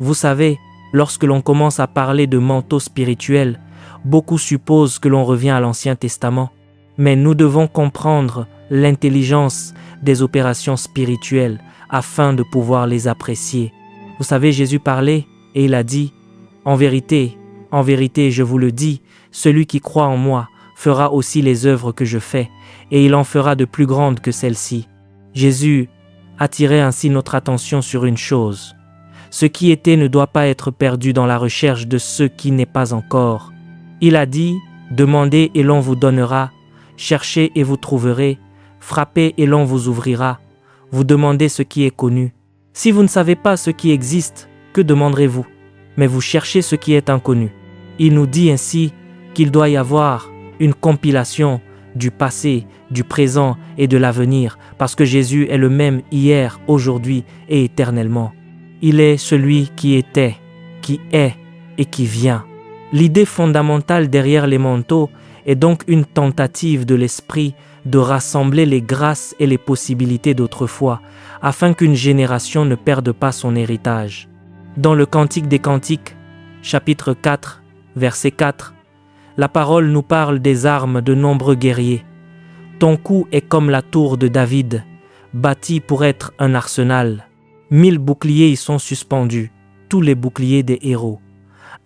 Vous savez, lorsque l'on commence à parler de manteau spirituel, beaucoup supposent que l'on revient à l'Ancien Testament. Mais nous devons comprendre l'intelligence des opérations spirituelles afin de pouvoir les apprécier. Vous savez, Jésus parlait et il a dit « En vérité, je vous le dis, celui qui croit en moi fera aussi les œuvres que je fais, et il en fera de plus grandes que celles-ci. » Jésus attirait ainsi notre attention sur une chose. Ce qui était ne doit pas être perdu dans la recherche de ce qui n'est pas encore. Il a dit « Demandez et l'on vous donnera, cherchez et vous trouverez, frappez et l'on vous ouvrira. Vous demandez ce qui est connu. Si vous ne savez pas ce qui existe, que demanderez-vous? Mais vous cherchez ce qui est inconnu. » Il nous dit ainsi qu'il doit y avoir une compilation du passé, du présent et de l'avenir, parce que Jésus est le même hier, aujourd'hui et éternellement. Il est celui qui était, qui est et qui vient. L'idée fondamentale derrière les manteaux est donc une tentative de l'Esprit de rassembler les grâces et les possibilités d'autrefois, afin qu'une génération ne perde pas son héritage. Dans le Cantique des Cantiques, chapitre 4, verset 4, la parole nous parle des armes de nombreux guerriers. Ton cou est comme la tour de David, bâtie pour être un arsenal. 1000 boucliers y sont suspendus, tous les boucliers des héros.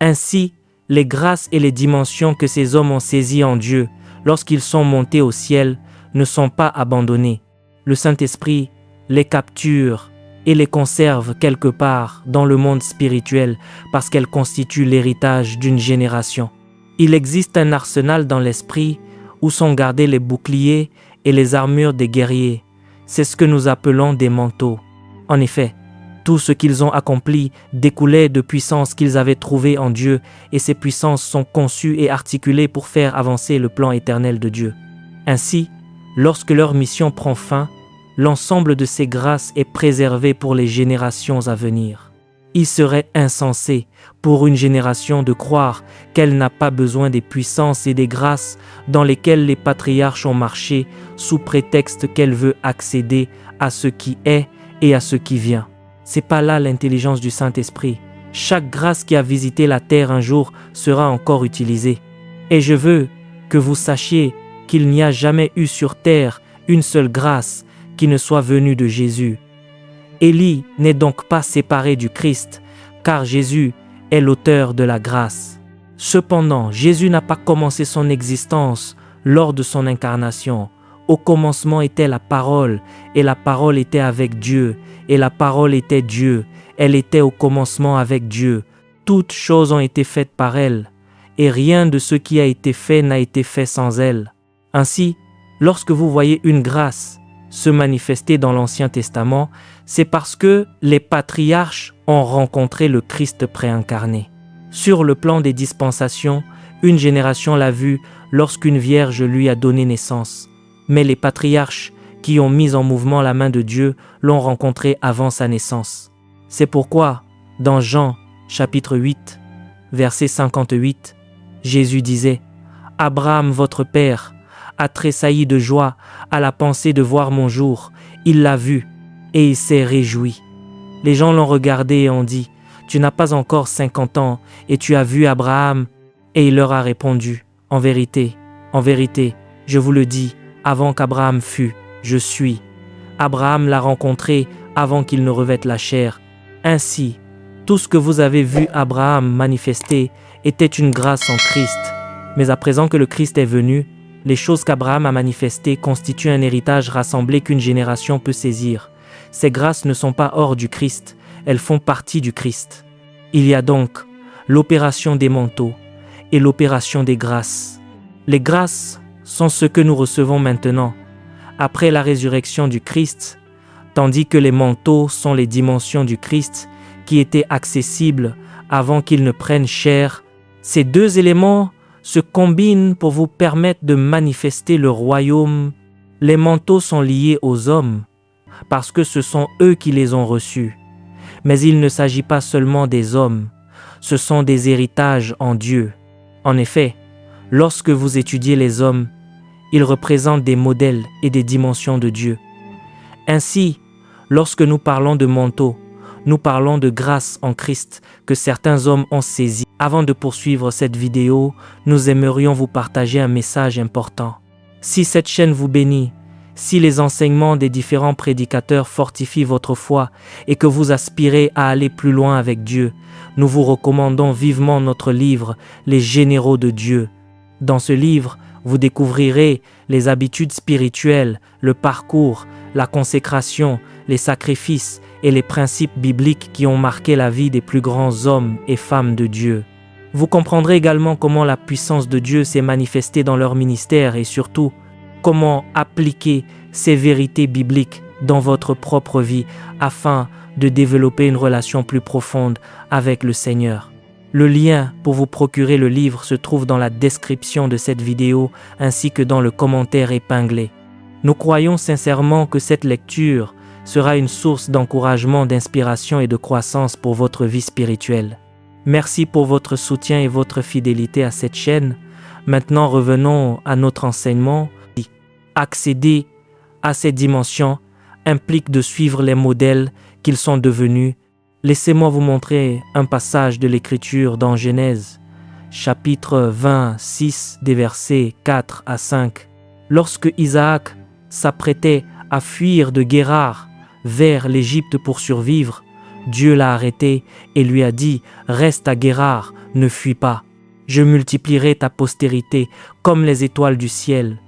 Ainsi, les grâces et les dimensions que ces hommes ont saisies en Dieu, lorsqu'ils sont montés au ciel, ne sont pas abandonnées. Le Saint-Esprit les capture et les conserve quelque part dans le monde spirituel parce qu'elles constituent l'héritage d'une génération. Il existe un arsenal dans l'esprit où sont gardés les boucliers et les armures des guerriers. C'est ce que nous appelons des manteaux. En effet, tout ce qu'ils ont accompli découlait de puissances qu'ils avaient trouvées en Dieu, et ces puissances sont conçues et articulées pour faire avancer le plan éternel de Dieu. Ainsi, lorsque leur mission prend fin, l'ensemble de ces grâces est préservé pour les générations à venir. Il serait insensé pour une génération de croire qu'elle n'a pas besoin des puissances et des grâces dans lesquelles les patriarches ont marché sous prétexte qu'elle veut accéder à ce qui est et à ce qui vient. C'est pas là l'intelligence du Saint-Esprit. Chaque grâce qui a visité la terre un jour sera encore utilisée. Et je veux que vous sachiez qu'il n'y a jamais eu sur terre une seule grâce qui ne soit venue de Jésus. Élie n'est donc pas séparé du Christ, car Jésus est l'auteur de la grâce. Cependant, Jésus n'a pas commencé son existence lors de son incarnation. Au commencement était la parole, et la parole était avec Dieu, et la parole était Dieu. Elle était au commencement avec Dieu. Toutes choses ont été faites par elle, et rien de ce qui a été fait n'a été fait sans elle. Ainsi, lorsque vous voyez une grâce se manifester dans l'Ancien Testament, c'est parce que les patriarches ont rencontré le Christ préincarné. Sur le plan des dispensations, une génération l'a vu lorsqu'une vierge lui a donné naissance. Mais les patriarches qui ont mis en mouvement la main de Dieu l'ont rencontré avant sa naissance. C'est pourquoi, dans Jean, chapitre 8, verset 58, Jésus disait « Abraham, votre père, a tressailli de joie à la pensée de voir mon jour. Il l'a vu et il s'est réjoui. » Les gens l'ont regardé et ont dit « Tu n'as pas encore 50 ans et tu as vu Abraham ?» Et il leur a répondu « En vérité, je vous le dis, avant qu'Abraham fût, je suis. » Abraham l'a rencontré avant qu'il ne revête la chair. Ainsi, tout ce que vous avez vu Abraham manifester était une grâce en Christ. Mais à présent que le Christ est venu, les choses qu'Abraham a manifestées constituent un héritage rassemblé qu'une génération peut saisir. Ces grâces ne sont pas hors du Christ, elles font partie du Christ. Il y a donc l'opération des manteaux et l'opération des grâces. Les grâces sont ce que nous recevons maintenant, après la résurrection du Christ, tandis que les manteaux sont les dimensions du Christ qui étaient accessibles avant qu'il ne prenne chair. Ces deux éléments se combinent pour vous permettre de manifester le royaume. Les manteaux sont liés aux hommes, parce que ce sont eux qui les ont reçus. Mais il ne s'agit pas seulement des hommes, ce sont des héritages en Dieu. En effet, lorsque vous étudiez les hommes, ils représentent des modèles et des dimensions de Dieu. Ainsi, lorsque nous parlons de manteaux, Nous parlons de grâce en Christ que certains hommes ont saisi. Avant de poursuivre cette vidéo, nous aimerions vous partager un message important. Si cette chaîne vous bénit, si les enseignements des différents prédicateurs fortifient votre foi et que vous aspirez à aller plus loin avec Dieu, nous vous recommandons vivement notre livre « Les généraux de Dieu ». Dans ce livre, vous découvrirez les habitudes spirituelles, le parcours, la consécration, les sacrifices et les principes bibliques qui ont marqué la vie des plus grands hommes et femmes de Dieu. Vous comprendrez également comment la puissance de Dieu s'est manifestée dans leur ministère et surtout, comment appliquer ces vérités bibliques dans votre propre vie afin de développer une relation plus profonde avec le Seigneur. Le lien pour vous procurer le livre se trouve dans la description de cette vidéo ainsi que dans le commentaire épinglé. Nous croyons sincèrement que cette lecture sera une source d'encouragement, d'inspiration et de croissance pour votre vie spirituelle. Merci pour votre soutien et votre fidélité à cette chaîne. Maintenant, revenons à notre enseignement. Accéder à ces dimensions implique de suivre les modèles qu'ils sont devenus. Laissez-moi vous montrer un passage de l'Écriture dans Genèse, chapitre 26, des versets 4 à 5. Lorsque Isaac s'apprêtait à fuir de Guérar vers l'Égypte pour survivre, Dieu l'a arrêté et lui a dit « Reste à Guérar, ne fuis pas. Je multiplierai ta postérité comme les étoiles du ciel.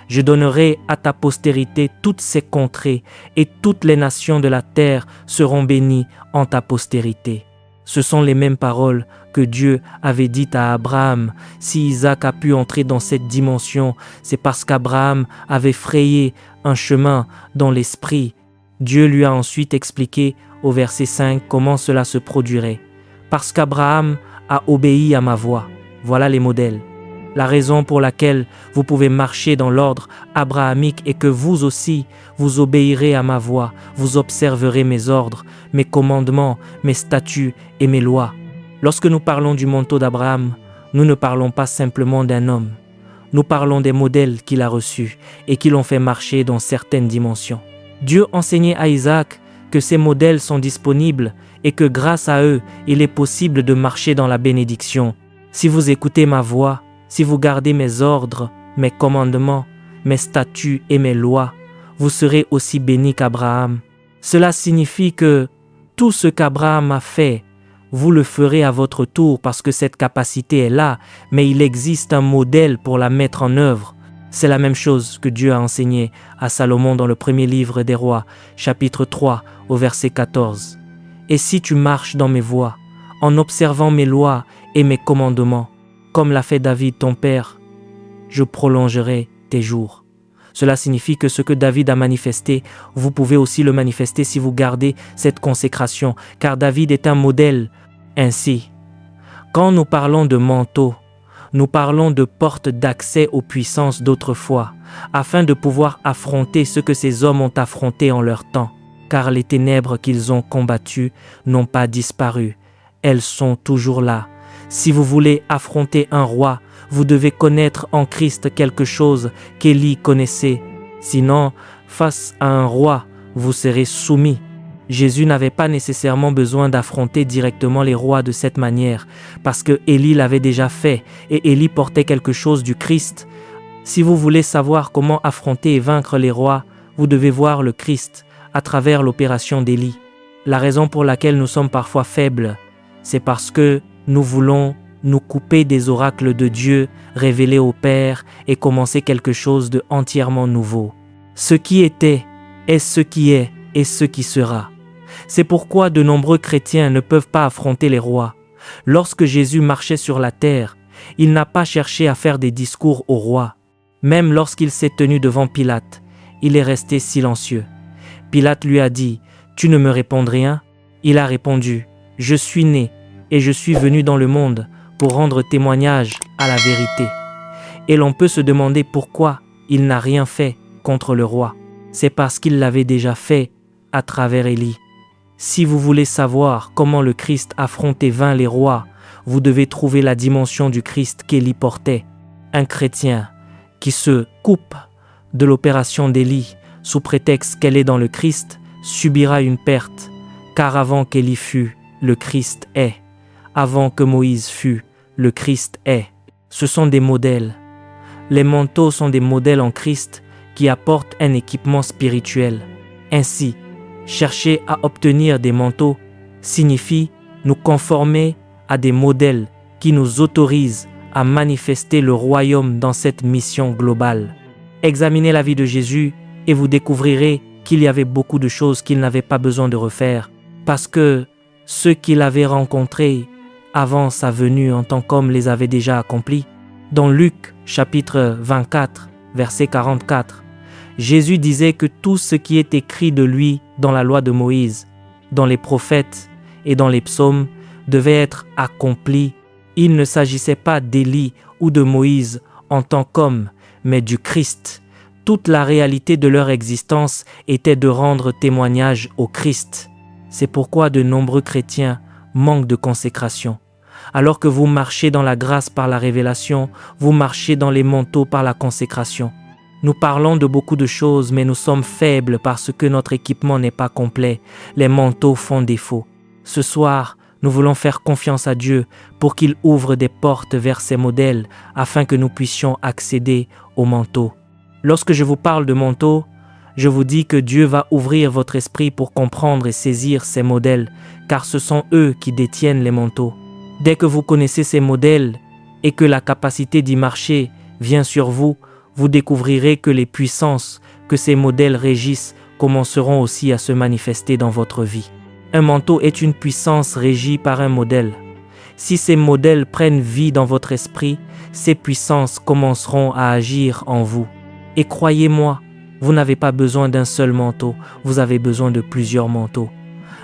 Je donnerai à ta postérité toutes ces contrées et toutes les nations de la terre seront bénies en ta postérité. » Ce sont les mêmes paroles que Dieu avait dites à Abraham. Si Isaac a pu entrer dans cette dimension, c'est parce qu'Abraham avait frayé un chemin dans l'esprit. Dieu lui a ensuite expliqué au verset 5 comment cela se produirait. Parce qu'Abraham a obéi à ma voix. Voilà les modèles. La raison pour laquelle vous pouvez marcher dans l'ordre abrahamique est que vous aussi, vous obéirez à ma voix, vous observerez mes ordres, mes commandements, mes statuts et mes lois. Lorsque nous parlons du manteau d'Abraham, nous ne parlons pas simplement d'un homme. Nous parlons des modèles qu'il a reçus et qui l'ont fait marcher dans certaines dimensions. Dieu enseignait à Isaac que ces modèles sont disponibles et que grâce à eux, il est possible de marcher dans la bénédiction. Si vous écoutez ma voix, si vous gardez mes ordres, mes commandements, mes statuts et mes lois, vous serez aussi bénis qu'Abraham. Cela signifie que tout ce qu'Abraham a fait, vous le ferez à votre tour parce que cette capacité est là, mais il existe un modèle pour la mettre en œuvre. C'est la même chose que Dieu a enseigné à Salomon dans le premier livre des rois, chapitre 3, au verset 14. « Et si tu marches dans mes voies, en observant mes lois et mes commandements, comme l'a fait David ton père, je prolongerai tes jours. » Cela signifie que ce que David a manifesté, vous pouvez aussi le manifester si vous gardez cette consécration, car David est un modèle. Ainsi, quand nous parlons de manteau, nous parlons de porte d'accès aux puissances d'autrefois, afin de pouvoir affronter ce que ces hommes ont affronté en leur temps, car les ténèbres qu'ils ont combattues n'ont pas disparu, elles sont toujours là. Si vous voulez affronter un roi, vous devez connaître en Christ quelque chose qu'Élie connaissait. Sinon, face à un roi, vous serez soumis. Jésus n'avait pas nécessairement besoin d'affronter directement les rois de cette manière, parce que Élie l'avait déjà fait et Élie portait quelque chose du Christ. Si vous voulez savoir comment affronter et vaincre les rois, vous devez voir le Christ à travers l'opération d'Élie. La raison pour laquelle nous sommes parfois faibles, c'est parce que nous voulons nous couper des oracles de Dieu révélés au Père et commencer quelque chose de entièrement nouveau. Ce qui était est ce qui est et ce qui sera. C'est pourquoi de nombreux chrétiens ne peuvent pas affronter les rois. Lorsque Jésus marchait sur la terre, il n'a pas cherché à faire des discours au roi. Même lorsqu'il s'est tenu devant Pilate, il est resté silencieux. Pilate lui a dit « Tu ne me réponds rien ?» Il a répondu « Je suis né et je suis venu dans le monde pour rendre témoignage à la vérité. » Et l'on peut se demander pourquoi il n'a rien fait contre le roi. C'est parce qu'il l'avait déjà fait à travers Élie. Si vous voulez savoir comment le Christ affronte et vainc les rois, vous devez trouver la dimension du Christ qu'Élie portait. Un chrétien qui se coupe de l'opération d'Élie sous prétexte qu'elle est dans le Christ subira une perte, Car avant qu'Élie fût, le Christ est. Avant que Moïse fût, le Christ est. Ce sont des modèles. Les manteaux sont des modèles en Christ qui apportent un équipement spirituel. Ainsi, chercher à obtenir des manteaux signifie nous conformer à des modèles qui nous autorisent à manifester le royaume dans cette mission globale. Examinez la vie de Jésus et vous découvrirez qu'il y avait beaucoup de choses qu'il n'avait pas besoin de refaire parce que ceux qu'il avait rencontrés avant sa venue en tant qu'homme les avaient déjà accomplis. Dans Luc chapitre 24, verset 44, Jésus disait que tout ce qui est écrit de lui dans la loi de Moïse, dans les prophètes et dans les psaumes devait être accompli. Il ne s'agissait pas d'Élie ou de Moïse en tant qu'homme, mais du Christ. Toute la réalité de leur existence était de rendre témoignage au Christ. C'est pourquoi de nombreux chrétiens manquent de consécration. Alors que vous marchez dans la grâce par la révélation, vous marchez dans les manteaux par la consécration. Nous parlons de beaucoup de choses, mais nous sommes faibles parce que notre équipement n'est pas complet. Les manteaux font défaut. Ce soir, nous voulons faire confiance à Dieu pour qu'il ouvre des portes vers ces modèles afin que nous puissions accéder aux manteaux. Lorsque je vous parle de manteaux, je vous dis que Dieu va ouvrir votre esprit pour comprendre et saisir ces modèles, car ce sont eux qui détiennent les manteaux. Dès que vous connaissez ces modèles et que la capacité d'y marcher vient sur vous, vous découvrirez que les puissances que ces modèles régissent commenceront aussi à se manifester dans votre vie. Un manteau est une puissance régie par un modèle. Si ces modèles prennent vie dans votre esprit, ces puissances commenceront à agir en vous. Et croyez-moi, vous n'avez pas besoin d'un seul manteau, vous avez besoin de plusieurs manteaux.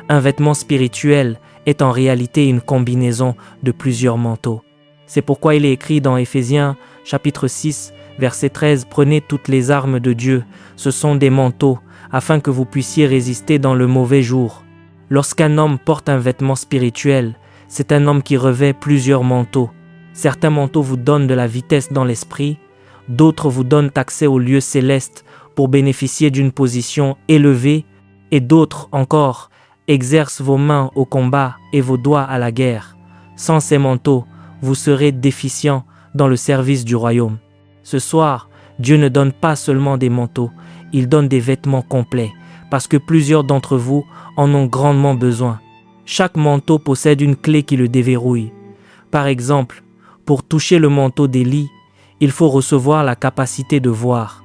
Un vêtement spirituel est en réalité une combinaison de plusieurs manteaux. C'est pourquoi il est écrit dans Éphésiens chapitre 6, verset 13, « Prenez toutes les armes de Dieu, ce sont des manteaux, afin que vous puissiez résister dans le mauvais jour. » Lorsqu'un homme porte un vêtement spirituel, c'est un homme qui revêt plusieurs manteaux. Certains manteaux vous donnent de la vitesse dans l'esprit, d'autres vous donnent accès aux lieux célestes pour bénéficier d'une position élevée, et d'autres encore exercent vos mains au combat et vos doigts à la guerre. Sans ces manteaux, vous serez déficient dans le service du royaume. Ce soir, Dieu ne donne pas seulement des manteaux, il donne des vêtements complets, parce que plusieurs d'entre vous en ont grandement besoin. Chaque manteau possède une clé qui le déverrouille. Par exemple, pour toucher le manteau d'Élie, il faut recevoir la capacité de voir.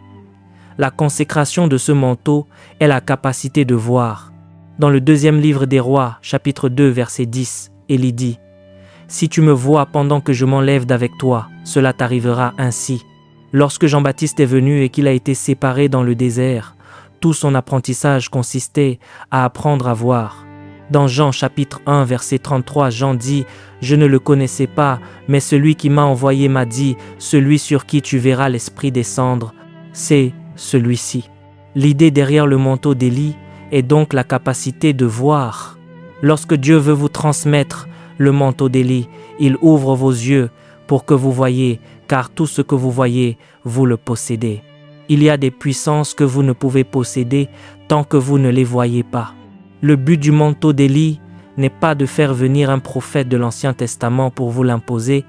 La consécration de ce manteau est la capacité de voir. Dans le deuxième livre des rois, chapitre 2, verset 10, Élie dit « Si tu me vois pendant que je m'enlève d'avec toi, cela t'arrivera ainsi. » Lorsque Jean-Baptiste est venu et qu'il a été séparé dans le désert, tout son apprentissage consistait à apprendre à voir. Dans Jean chapitre 1, verset 33, Jean dit « Je ne le connaissais pas, mais celui qui m'a envoyé m'a dit « Celui sur qui tu verras l'Esprit descendre, c'est celui-ci. » L'idée derrière le manteau d'Élie est donc la capacité de voir. Lorsque Dieu veut vous transmettre le manteau d'Élie, il ouvre vos yeux pour que vous voyez, car tout ce que vous voyez, vous le possédez. Il y a des puissances que vous ne pouvez posséder tant que vous ne les voyez pas. Le but du manteau d'Élie n'est pas de faire venir un prophète de l'Ancien Testament pour vous l'imposer,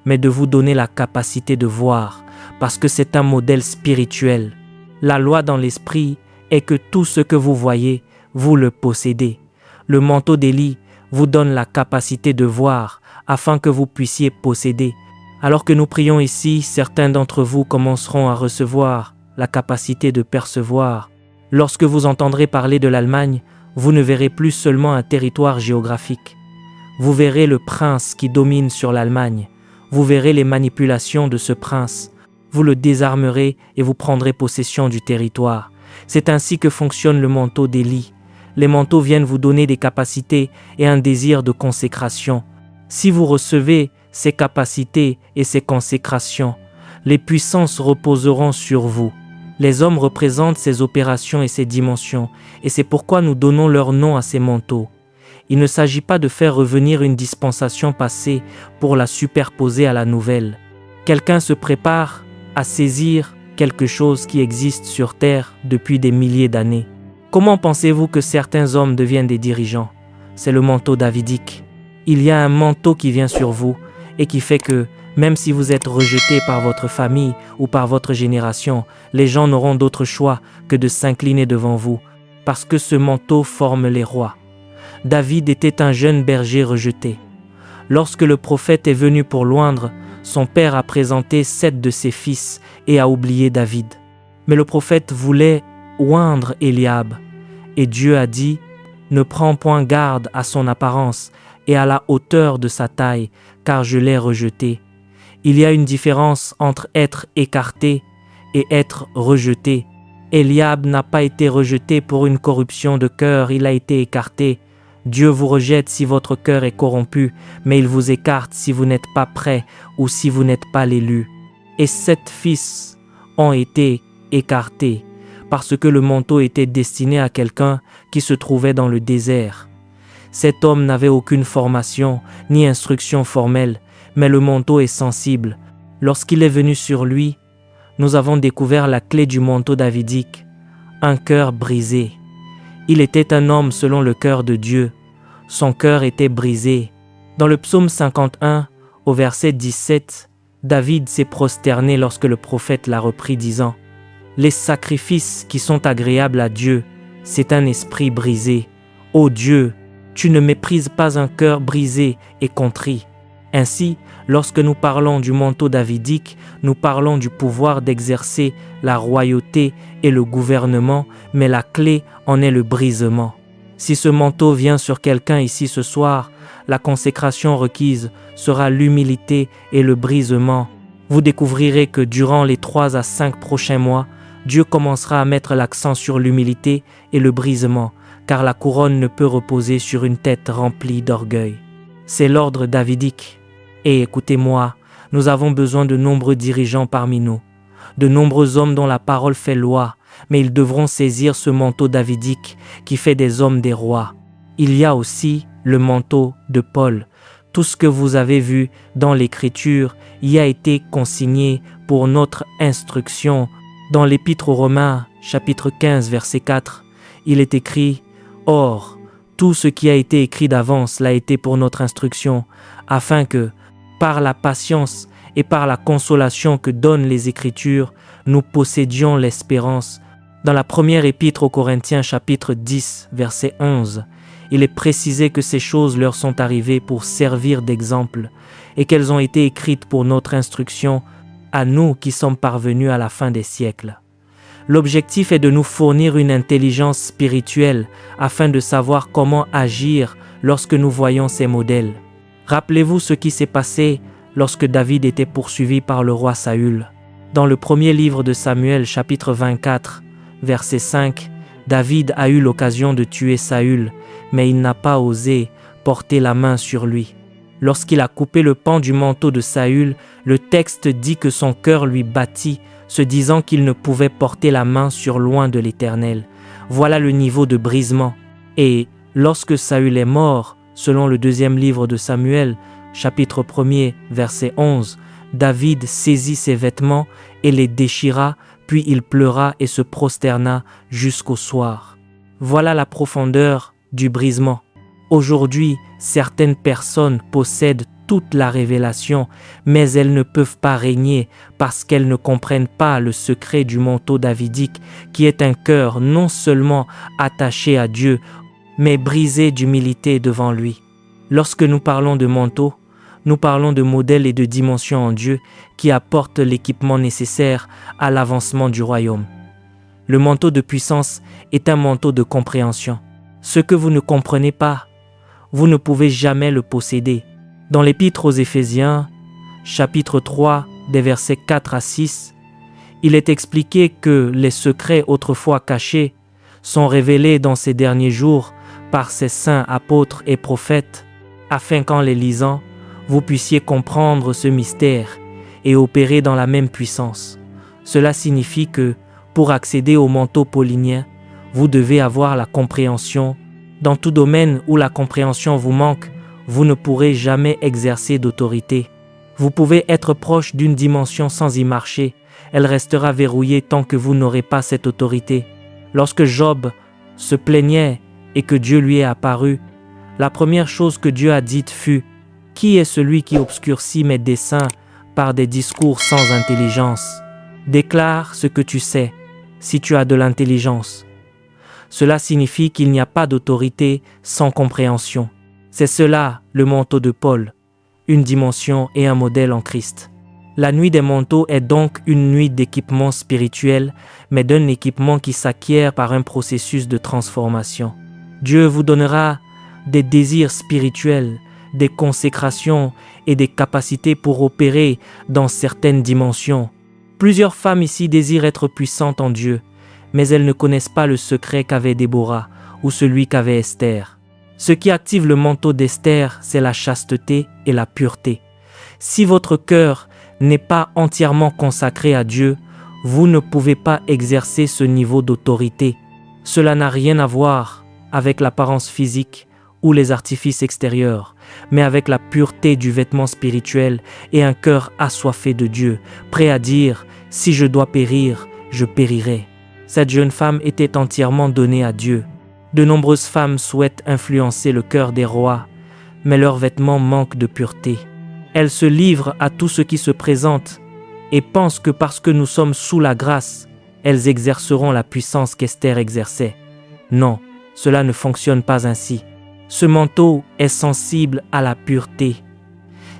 mais de vous donner la capacité de voir, parce que c'est un modèle spirituel. La loi dans l'esprit est que tout ce que vous voyez, vous le possédez. Le manteau d'Élie vous donne la capacité de voir, afin que vous puissiez posséder. Alors que nous prions ici, certains d'entre vous commenceront à recevoir la capacité de percevoir. Lorsque vous entendrez parler de l'Allemagne, vous ne verrez plus seulement un territoire géographique. Vous verrez le prince qui domine sur l'Allemagne. Vous verrez les manipulations de ce prince. Vous le désarmerez et vous prendrez possession du territoire. C'est ainsi que fonctionne le manteau d'Élie. Les manteaux viennent vous donner des capacités et un désir de consécration. Si vous recevez ces capacités et ces consécrations, les puissances reposeront sur vous. Les hommes représentent ces opérations et ces dimensions, et c'est pourquoi nous donnons leur nom à ces manteaux. Il ne s'agit pas de faire revenir une dispensation passée pour la superposer à la nouvelle. Quelqu'un se prépare à saisir quelque chose qui existe sur terre depuis des milliers d'années. Comment pensez-vous que certains hommes deviennent des dirigeants? c'est le manteau davidique. Il y a un manteau qui vient sur vous et qui fait que, même si vous êtes rejeté par votre famille ou par votre génération, les gens n'auront d'autre choix que de s'incliner devant vous, parce que ce manteau forme les rois. David était un jeune berger rejeté. Lorsque le prophète est venu pour l'oindre, son père a présenté 7 de ses fils et a oublié David. Mais le prophète voulait oindre Eliab, et Dieu a dit « Ne prends point garde à son apparence et à la hauteur de sa taille, car je l'ai rejeté. » Il y a une différence entre être écarté et être rejeté. Eliab n'a pas été rejeté pour une corruption de cœur, il a été écarté. Dieu vous rejette si votre cœur est corrompu, mais il vous écarte si vous n'êtes pas prêt ou si vous n'êtes pas l'élu. Et 7 fils ont été écartés parce que le manteau était destiné à quelqu'un qui se trouvait dans le désert. Cet homme n'avait aucune formation ni instruction formelle, mais le manteau est sensible. Lorsqu'il est venu sur lui, nous avons découvert la clé du manteau davidique, un cœur brisé. Il était un homme selon le cœur de Dieu. Son cœur était brisé. Dans le psaume 51, au verset 17, David s'est prosterné lorsque le prophète l'a repris, disant « Les sacrifices qui sont agréables à Dieu, c'est un esprit brisé. Ô Dieu, tu ne méprises pas un cœur brisé et contrit. » Ainsi, lorsque nous parlons du manteau davidique, nous parlons du pouvoir d'exercer la royauté et le gouvernement, mais la clé en est le brisement. Si ce manteau vient sur quelqu'un ici ce soir, la consécration requise sera l'humilité et le brisement. Vous découvrirez que durant les 3 à 5 prochains mois, Dieu commencera à mettre l'accent sur l'humilité et le brisement, car la couronne ne peut reposer sur une tête remplie d'orgueil. C'est l'ordre davidique. Et écoutez-moi, nous avons besoin de nombreux dirigeants parmi nous, de nombreux hommes dont la parole fait loi, mais ils devront saisir ce manteau davidique qui fait des hommes des rois. Il y a aussi le manteau de Paul. Tout ce que vous avez vu dans l'Écriture y a été consigné pour notre instruction. Dans l'Épître aux Romains, chapitre 15, verset 4, il est écrit « Or, tout ce qui a été écrit d'avance l'a été pour notre instruction, afin que, par la patience et par la consolation que donnent les Écritures, nous possédions l'espérance. » Dans la première épître aux Corinthiens, chapitre 10, verset 11, il est précisé que ces choses leur sont arrivées pour servir d'exemple et qu'elles ont été écrites pour notre instruction, à nous qui sommes parvenus à la fin des siècles. L'objectif est de nous fournir une intelligence spirituelle afin de savoir comment agir lorsque nous voyons ces modèles. Rappelez-vous ce qui s'est passé lorsque David était poursuivi par le roi Saül. Dans le premier livre de Samuel, chapitre 24, verset 5, David a eu l'occasion de tuer Saül, mais il n'a pas osé porter la main sur lui. Lorsqu'il a coupé le pan du manteau de Saül, le texte dit que son cœur lui battit, se disant qu'il ne pouvait porter la main sur loin de l'Éternel. Voilà le niveau de brisement. Et lorsque Saül est mort, selon le deuxième livre de Samuel, chapitre 1er, verset 11, David saisit ses vêtements et les déchira, puis il pleura et se prosterna jusqu'au soir. Voilà la profondeur du brisement. Aujourd'hui, certaines personnes possèdent toute la révélation, mais elles ne peuvent pas régner parce qu'elles ne comprennent pas le secret du manteau davidique, qui est un cœur non seulement attaché à Dieu, mais brisé d'humilité devant lui. Lorsque nous parlons de manteau, nous parlons de modèles et de dimensions en Dieu qui apportent l'équipement nécessaire à l'avancement du royaume. Le manteau de puissance est un manteau de compréhension. Ce que vous ne comprenez pas, vous ne pouvez jamais le posséder. Dans l'Épître aux Éphésiens, chapitre 3, des versets 4 à 6, il est expliqué que les secrets autrefois cachés sont révélés dans ces derniers jours par ces saints apôtres et prophètes, afin qu'en les lisant, vous puissiez comprendre ce mystère et opérer dans la même puissance. Cela signifie que, pour accéder au manteau paulinien, vous devez avoir la compréhension. Dans tout domaine où la compréhension vous manque, vous ne pourrez jamais exercer d'autorité. Vous pouvez être proche d'une dimension sans y marcher. Elle restera verrouillée tant que vous n'aurez pas cette autorité. Lorsque Job se plaignait et que Dieu lui est apparu, La première chose que Dieu a dite fut: « Qui est celui qui obscurcit mes desseins par des discours sans intelligence? Déclare ce que tu sais, si tu as de l'intelligence. » Cela signifie qu'il n'y a pas d'autorité sans compréhension. C'est cela le manteau de Paul, une dimension et un modèle en Christ. La nuit des manteaux est donc une nuit d'équipement spirituel, mais d'un équipement qui s'acquiert par un processus de transformation. Dieu vous donnera des désirs spirituels, des consécrations et des capacités pour opérer dans certaines dimensions. Plusieurs femmes ici désirent être puissantes en Dieu, mais elles ne connaissent pas le secret qu'avait Déborah ou celui qu'avait Esther. Ce qui active le manteau d'Esther, c'est la chasteté et la pureté. Si votre cœur n'est pas entièrement consacré à Dieu, vous ne pouvez pas exercer ce niveau d'autorité. Cela n'a rien à voir avec l'apparence physique ou les artifices extérieurs, mais avec la pureté du vêtement spirituel et un cœur assoiffé de Dieu, prêt à dire « Si je dois périr, je périrai ». Cette jeune femme était entièrement donnée à Dieu. De nombreuses femmes souhaitent influencer le cœur des rois, mais leurs vêtements manquent de pureté. Elles se livrent à tout ce qui se présente et pensent que parce que nous sommes sous la grâce, elles exerceront la puissance qu'Esther exerçait. Non, cela ne fonctionne pas ainsi. Ce manteau est sensible à la pureté.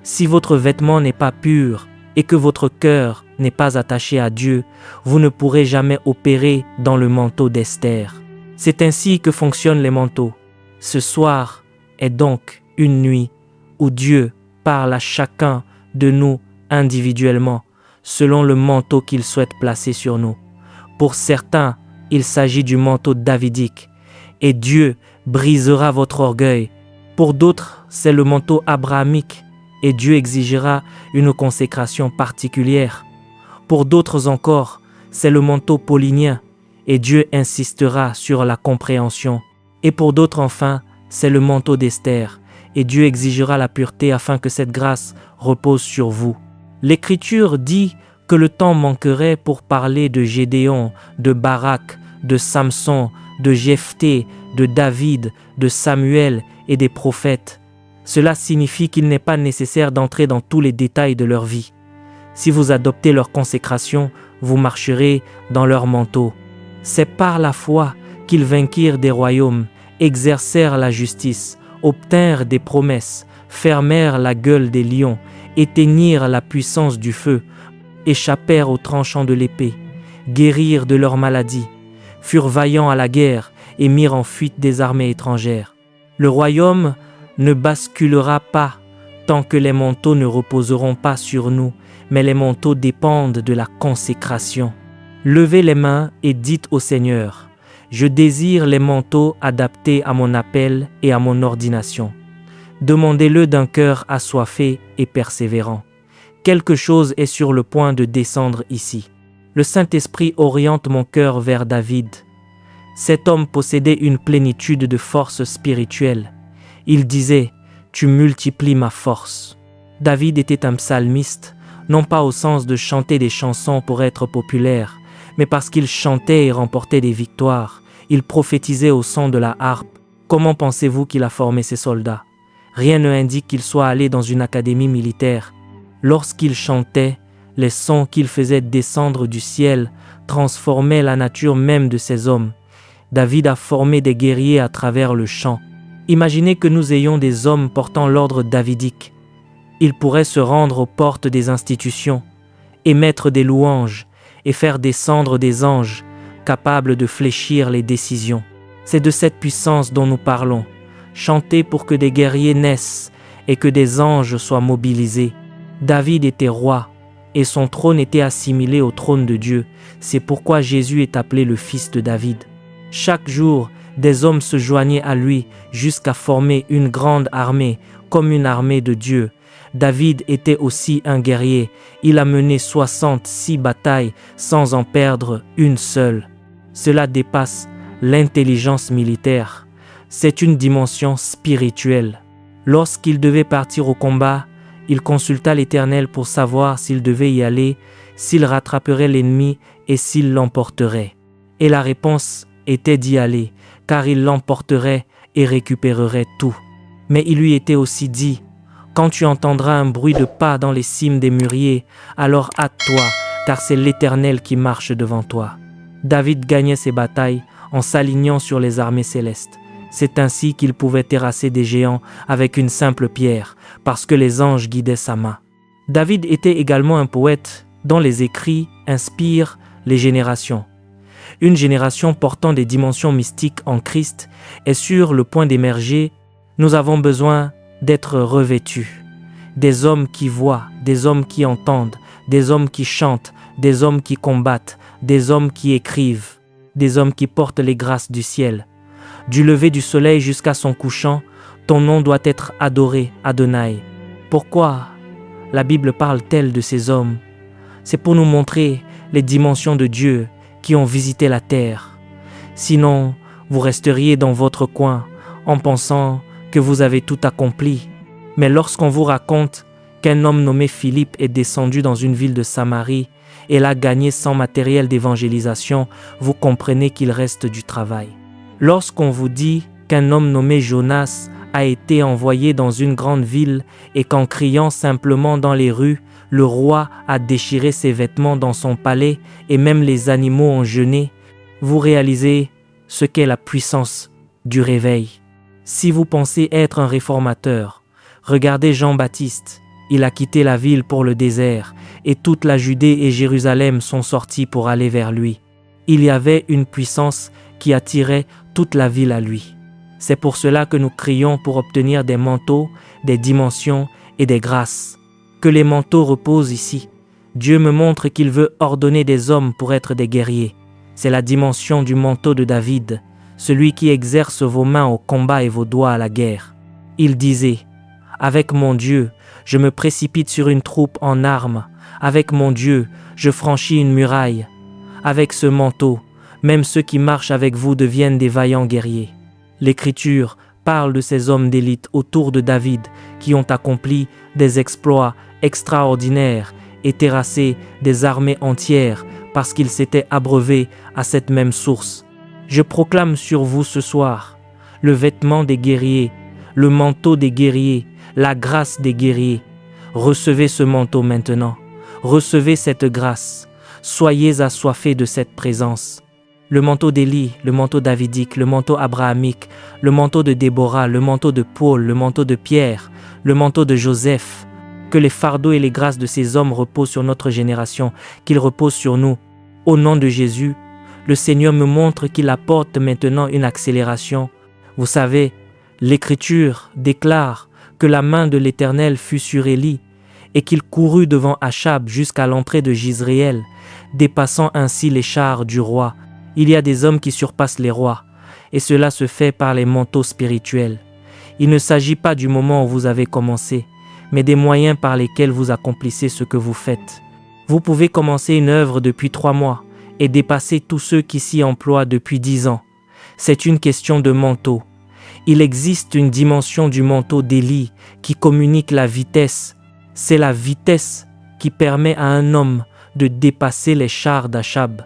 Si votre vêtement n'est pas pur et que votre cœur n'est pas attaché à Dieu, vous ne pourrez jamais opérer dans le manteau d'Esther. C'est ainsi que fonctionnent les manteaux. Ce soir est donc une nuit où Dieu parle à chacun de nous individuellement, selon le manteau qu'il souhaite placer sur nous. Pour certains, il s'agit du manteau davidique, et Dieu brisera votre orgueil. Pour d'autres, c'est le manteau abrahamique, et Dieu exigera une consécration particulière. Pour d'autres encore, c'est le manteau paulinien, et Dieu insistera sur la compréhension. Et pour d'autres enfin, c'est le manteau d'Esther, et Dieu exigera la pureté afin que cette grâce repose sur vous. L'Écriture dit que le temps manquerait pour parler de Gédéon, de Barak, de Samson, de Jephthé, de David, de Samuel et des prophètes. Cela signifie qu'il n'est pas nécessaire d'entrer dans tous les détails de leur vie. Si vous adoptez leur consécration, vous marcherez dans leur manteau. C'est par la foi qu'ils vainquirent des royaumes, exercèrent la justice, obtinrent des promesses, fermèrent la gueule des lions, éteignirent la puissance du feu, échappèrent aux tranchants de l'épée, guérirent de leurs maladies, furent vaillants à la guerre et mirent en fuite des armées étrangères. Le royaume ne basculera pas tant que les manteaux ne reposeront pas sur nous, mais les manteaux dépendent de la consécration. Levez les mains et dites au Seigneur: je désire les manteaux adaptés à mon appel et à mon ordination. Demandez-le d'un cœur assoiffé et persévérant. Quelque chose est sur le point de descendre ici. Le Saint-Esprit oriente mon cœur vers David. Cet homme possédait une plénitude de force spirituelle. Il disait: tu multiplies ma force. David était un psalmiste, non pas au sens de chanter des chansons pour être populaire, mais parce qu'il chantait et remportait des victoires. Il prophétisait au son de la harpe. Comment pensez-vous qu'il a formé ses soldats? Rien ne indique qu'il soit allé dans une académie militaire. Lorsqu'il chantait, les sons qu'il faisait descendre du ciel transformaient la nature même de ces hommes. David a formé des guerriers à travers le chant. Imaginez que nous ayons des hommes portant l'ordre davidique. Ils pourraient se rendre aux portes des institutions, émettre des louanges et faire descendre des anges capables de fléchir les décisions. C'est de cette puissance dont nous parlons. Chanter pour que des guerriers naissent et que des anges soient mobilisés. David était roi et son trône était assimilé au trône de Dieu. C'est pourquoi Jésus est appelé le fils de David. Chaque jour, des hommes se joignaient à lui jusqu'à former une grande armée, comme une armée de Dieu. David était aussi un guerrier. Il a mené 66 batailles sans en perdre une seule. Cela dépasse l'intelligence militaire. C'est une dimension spirituelle. Lorsqu'il devait partir au combat, il consulta l'Éternel pour savoir s'il devait y aller, s'il rattraperait l'ennemi et s'il l'emporterait. Et la réponse était d'y aller, car il l'emporterait et récupérerait tout. Mais il lui était aussi dit, « Quand tu entendras un bruit de pas dans les cimes des mûriers, alors hâte-toi, car c'est l'Éternel qui marche devant toi. » David gagnait ses batailles en s'alignant sur les armées célestes. C'est ainsi qu'il pouvait terrasser des géants avec une simple pierre, parce que les anges guidaient sa main. David était également un poète dont les écrits inspirent les générations. Une génération portant des dimensions mystiques en Christ est sur le point d'émerger. Nous avons besoin d'être revêtus. Des hommes qui voient, des hommes qui entendent, des hommes qui chantent, des hommes qui combattent, des hommes qui écrivent, des hommes qui portent les grâces du ciel. Du lever du soleil jusqu'à son couchant, ton nom doit être adoré, Adonai. Pourquoi la Bible parle-t-elle de ces hommes? C'est pour nous montrer les dimensions de Dieu qui ont visité la terre. Sinon, vous resteriez dans votre coin en pensant que vous avez tout accompli. Mais lorsqu'on vous raconte qu'un homme nommé Philippe est descendu dans une ville de Samarie et l'a gagné sans matériel d'évangélisation, vous comprenez qu'il reste du travail. Lorsqu'on vous dit qu'un homme nommé Jonas a été envoyé dans une grande ville et qu'en criant simplement dans les rues, le roi a déchiré ses vêtements dans son palais et même les animaux ont jeûné, vous réalisez ce qu'est la puissance du réveil. Si vous pensez être un réformateur, regardez Jean-Baptiste. Il a quitté la ville pour le désert et toute la Judée et Jérusalem sont sortis pour aller vers lui. Il y avait une puissance qui attirait toute la ville à lui. C'est pour cela que nous crions pour obtenir des manteaux, des dimensions et des grâces. Que les manteaux reposent ici. Dieu me montre qu'il veut ordonner des hommes pour être des guerriers. C'est la dimension du manteau de David, celui qui exerce vos mains au combat et vos doigts à la guerre. Il disait, « Avec mon Dieu, je me précipite sur une troupe en armes. Avec mon Dieu, je franchis une muraille. Avec ce manteau, même ceux qui marchent avec vous deviennent des vaillants guerriers. » L'Écriture parle de ces hommes d'élite autour de David qui ont accompli des exploits extraordinaires et terrassé des armées entières parce qu'ils s'étaient abreuvés à cette même source. Je proclame sur vous ce soir le vêtement des guerriers, le manteau des guerriers, la grâce des guerriers. Recevez ce manteau maintenant. Recevez cette grâce. Soyez assoiffés de cette présence. Le manteau d'Élie, le manteau davidique, le manteau abrahamique, le manteau de Déborah, le manteau de Paul, le manteau de Pierre, le manteau de Joseph. Que les fardeaux et les grâces de ces hommes reposent sur notre génération, qu'ils reposent sur nous. Au nom de Jésus, le Seigneur me montre qu'il apporte maintenant une accélération. Vous savez, l'Écriture déclare que la main de l'Éternel fut sur Élie et qu'il courut devant Achab jusqu'à l'entrée de Jizréel, dépassant ainsi les chars du roi. Il y a des hommes qui surpassent les rois, et cela se fait par les manteaux spirituels. Il ne s'agit pas du moment où vous avez commencé, mais des moyens par lesquels vous accomplissez ce que vous faites. Vous pouvez commencer une œuvre depuis 3 mois et dépasser tous ceux qui s'y emploient depuis 10 ans. C'est une question de manteau. Il existe une dimension du manteau d'Élie qui communique la vitesse. C'est la vitesse qui permet à un homme de dépasser les chars d'Achab.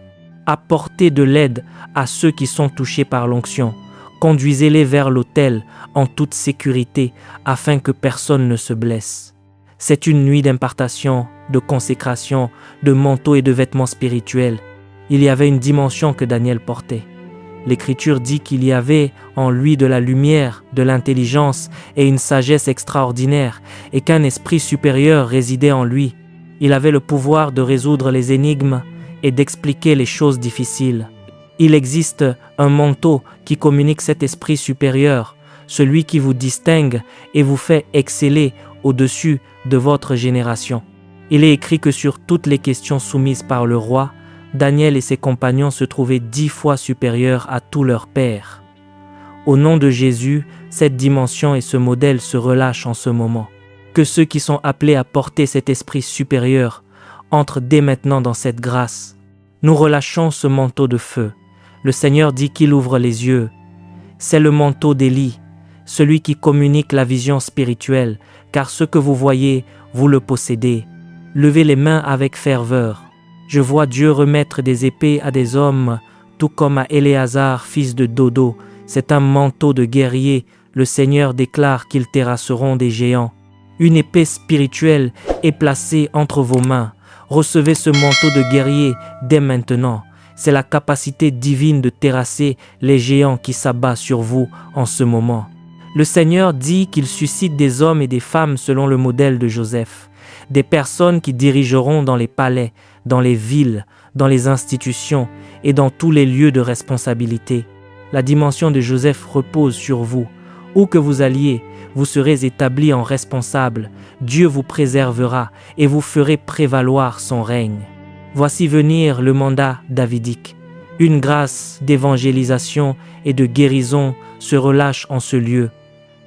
Apportez de l'aide à ceux qui sont touchés par l'onction. Conduisez-les vers l'autel en toute sécurité afin que personne ne se blesse. C'est une nuit d'impartation, de consécration, de manteaux et de vêtements spirituels. Il y avait une dimension que Daniel portait. L'Écriture dit qu'il y avait en lui de la lumière, de l'intelligence et une sagesse extraordinaire et qu'un esprit supérieur résidait en lui. Il avait le pouvoir de résoudre les énigmes et d'expliquer les choses difficiles. Il existe un manteau qui communique cet esprit supérieur, celui qui vous distingue et vous fait exceller au-dessus de votre génération. Il est écrit que sur toutes les questions soumises par le roi, Daniel et ses compagnons se trouvaient 10 fois supérieurs à tous leurs pairs. Au nom de Jésus, cette dimension et ce modèle se relâchent en ce moment. Que ceux qui sont appelés à porter cet esprit supérieur entrent dès maintenant dans cette grâce. Nous relâchons ce manteau de feu. Le Seigneur dit qu'il ouvre les yeux. C'est le manteau d'Élie, celui qui communique la vision spirituelle, car ce que vous voyez, vous le possédez. Levez les mains avec ferveur. Je vois Dieu remettre des épées à des hommes, tout comme à Éléazar, fils de Dodo. C'est un manteau de guerrier, Le Seigneur déclare qu'ils terrasseront des géants. Une épée spirituelle est placée entre vos mains. Recevez ce manteau de guerrier dès maintenant. C'est la capacité divine de terrasser les géants qui s'abattent sur vous en ce moment. Le Seigneur dit qu'il suscite des hommes et des femmes selon le modèle de Joseph, des personnes qui dirigeront dans les palais, dans les villes, dans les institutions et dans tous les lieux de responsabilité. La dimension de Joseph repose sur vous. Où que vous alliez, vous serez établis en responsable. Dieu vous préservera et vous ferez prévaloir son règne. Voici venir le mandat davidique. Une grâce d'évangélisation et de guérison se relâche en ce lieu.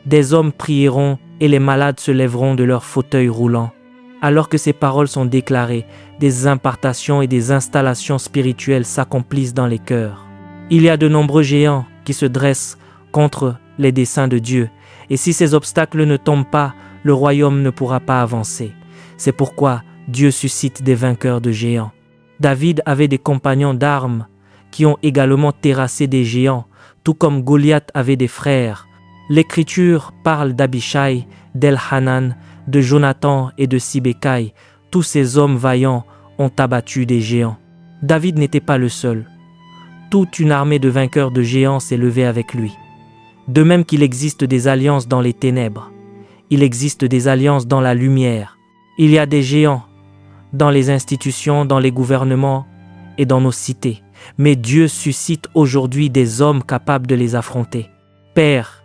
Des hommes prieront et les malades se lèveront de leurs fauteuils roulants. Alors que ces paroles sont déclarées, des impartations et des installations spirituelles s'accomplissent dans les cœurs. Il y a de nombreux géants qui se dressent contre les desseins de Dieu. Et si ces obstacles ne tombent pas, le royaume ne pourra pas avancer. C'est pourquoi Dieu suscite des vainqueurs de géants. David avait des compagnons d'armes qui ont également terrassé des géants, tout comme Goliath avait des frères. L'Écriture parle d'Abishai, d'Elhanan, de Jonathan et de Sibécaï. Tous ces hommes vaillants ont abattu des géants. David n'était pas le seul. Toute une armée de vainqueurs de géants s'est levée avec lui. De même qu'il existe des alliances dans les ténèbres, il existe des alliances dans la lumière. Il y a des géants dans les institutions, dans les gouvernements et dans nos cités. Mais Dieu suscite aujourd'hui des hommes capables de les affronter. Père,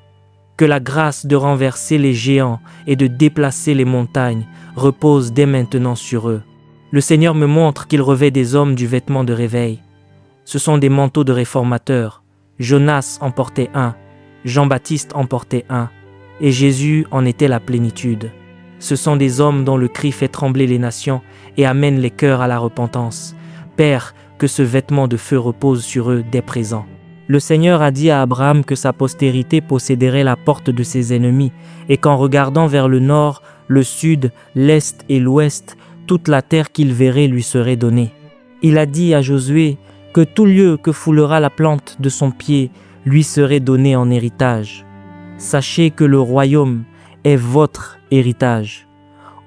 que la grâce de renverser les géants et de déplacer les montagnes repose dès maintenant sur eux. Le Seigneur me montre qu'il revêt des hommes du vêtement de réveil. Ce sont des manteaux de réformateurs. Jonas en portait un, Jean-Baptiste en portait un, et Jésus en était la plénitude. Ce sont des hommes dont le cri fait trembler les nations et amène les cœurs à la repentance. Père, que ce vêtement de feu repose sur eux dès présent. Le Seigneur a dit à Abraham que sa postérité posséderait la porte de ses ennemis et qu'en regardant vers le nord, le sud, l'est et l'ouest, toute la terre qu'il verrait lui serait donnée. Il a dit à Josué que tout lieu que foulera la plante de son pied lui serait donné en héritage. Sachez que le royaume est votre héritage.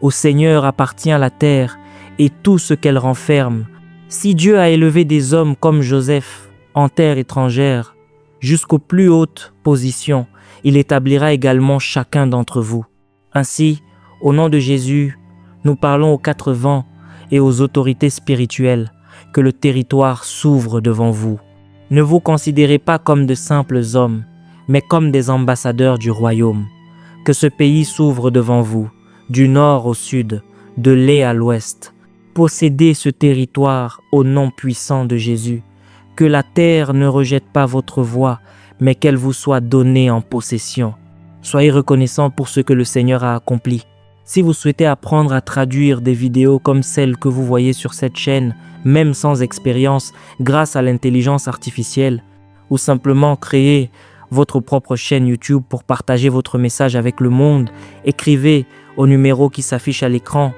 Au Seigneur appartient la terre et tout ce qu'elle renferme. Si Dieu a élevé des hommes comme Joseph en terre étrangère jusqu'aux plus hautes positions, il établira également chacun d'entre vous. Ainsi, au nom de Jésus, nous parlons aux 4 vents et aux autorités spirituelles que le territoire s'ouvre devant vous. Ne vous considérez pas comme de simples hommes, mais comme des ambassadeurs du royaume. Que ce pays s'ouvre devant vous, du nord au sud, de l'est à l'ouest. Possédez ce territoire au nom puissant de Jésus. Que la terre ne rejette pas votre voix, mais qu'elle vous soit donnée en possession. Soyez reconnaissants pour ce que le Seigneur a accompli. Si vous souhaitez apprendre à traduire des vidéos comme celles que vous voyez sur cette chaîne, même sans expérience, grâce à l'intelligence artificielle, ou simplement créer votre propre chaîne YouTube pour partager votre message avec le monde, écrivez au numéro qui s'affiche à l'écran